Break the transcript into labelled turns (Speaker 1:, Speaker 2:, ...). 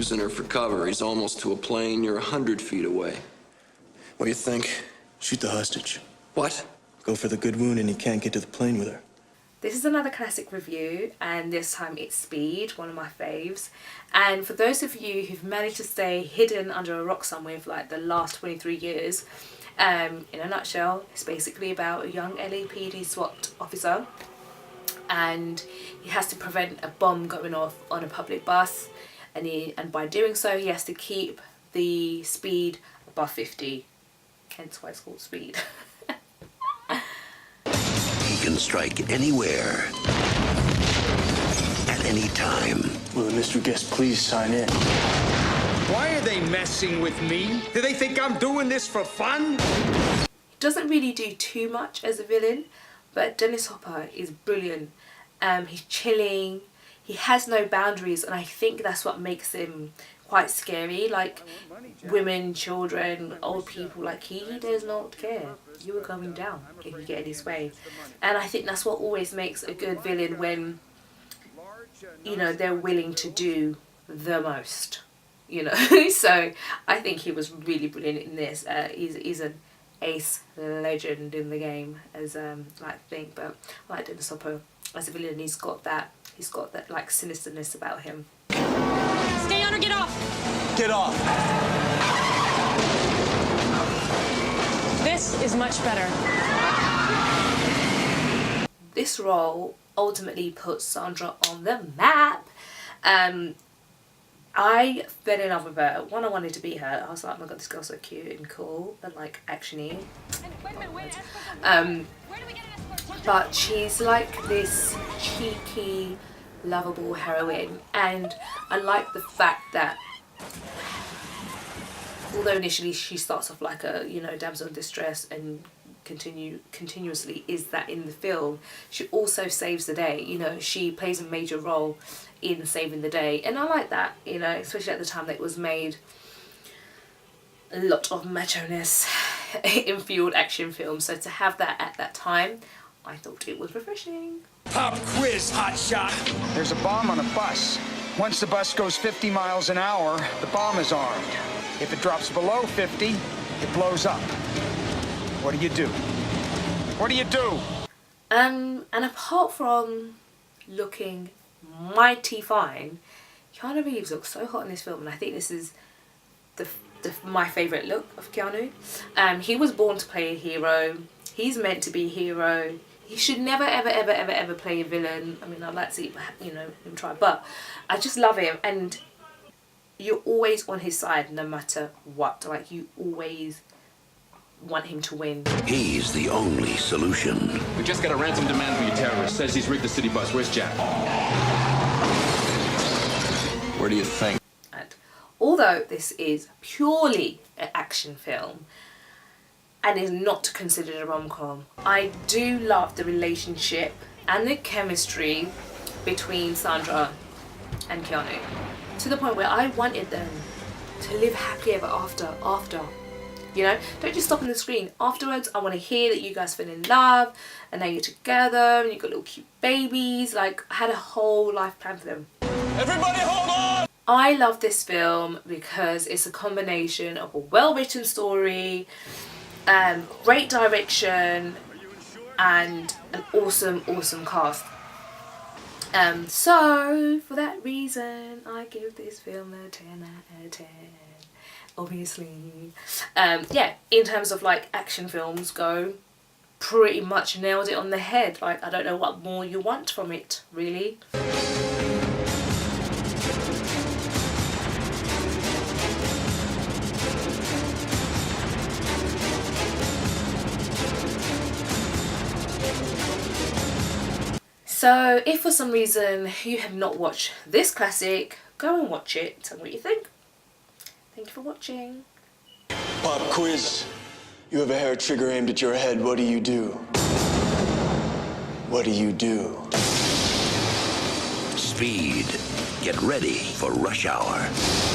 Speaker 1: using her for cover. He's almost to a plane. You're 100 feet away.
Speaker 2: What do you think? Shoot the hostage.
Speaker 1: What?
Speaker 2: Go for the good wound and he can't get to the plane with her.
Speaker 3: This is another classic review, and this time it's Speed, one of my faves. And for those of you who've managed to stay hidden under a rock somewhere for like the last 23 years, in a nutshell, it's basically about a young LAPD SWAT officer, and he has to prevent a bomb going off on a public bus, and by doing so he has to keep the speed above 50, hence why it's called Speed.
Speaker 4: He can strike anywhere, at any time.
Speaker 2: Will the mystery guest please sign in?
Speaker 5: Why are they messing with me? Do they think I'm doing this for fun?
Speaker 3: He doesn't really do too much as a villain, but Dennis Hopper is brilliant. He's chilling, he has no boundaries, and I think that's what makes him quite scary. Like women, children, old people, like he does not care. You are going down if you get in his way. And I think that's what always makes a good villain, when, you know, they're willing to do the most, you know. So I think he was really brilliant in this. He's an ace legend in the game, as I like to think. But I like Dennis Hopper as a villain. He's got that like sinisterness about him.
Speaker 6: Stay on or get off.
Speaker 2: Get off!
Speaker 6: This is much better.
Speaker 3: This role ultimately puts Sandra on the map. I fell in love with her. One, I wanted to be her. I was like, oh my god, this girl's so cute and cool and like actiony. But she's like this cheeky, lovable heroine, and I like the fact that although initially she starts off like a, you know, damsel in distress and continuously is that in the film, she also saves the day. You know, she plays a major role in saving the day, and I like that, you know, especially at the time that it was made. A lot of macho-ness in fueled action films, so to have that at that time, I thought it was refreshing.
Speaker 5: Pop quiz, hotshot.
Speaker 7: There's a bomb on a bus. Once the bus goes 50 miles an hour, the bomb is armed. If it drops below 50, it blows up. What do you do? What do you do?
Speaker 3: And apart from looking mighty fine, Keanu Reeves looks so hot in this film, and I think this is my favourite look of Keanu. He was born to play a hero. He's meant to be a hero. He should never ever play a villain. I mean, I'd like to see, you know, him try, but I just love him, and you're always on his side no matter what. Like, you always want him to win.
Speaker 4: He's the only solution.
Speaker 8: We just got a ransom demand from your terrorist. Says he's rigged the city bus. Where's Jack?
Speaker 1: Where do you think?
Speaker 3: And although this is purely an action film and is not considered a rom-com, I do love the relationship and the chemistry between Sandra and Keanu, to the point where I wanted them to live happily ever after. You know, don't just stop on the screen. Afterwards, I want to hear that you guys fell in love and now you're together and you've got little cute babies. Like, I had a whole life plan for them.
Speaker 5: Everybody hold on!
Speaker 3: I love this film because it's a combination of a well-written story, great direction, and an awesome cast. So for that reason, I give this film a 10 out of 10. Obviously. Yeah, in terms of like action films go, pretty much nailed it on the head. Like, I don't know what more you want from it, really. So if for some reason you have not watched this classic, go and watch it. Tell me what you think. Thank you for watching.
Speaker 2: Pop quiz. You have a hair trigger aimed at your head. What do you do? What do you do?
Speaker 4: Speed. Get ready for rush hour.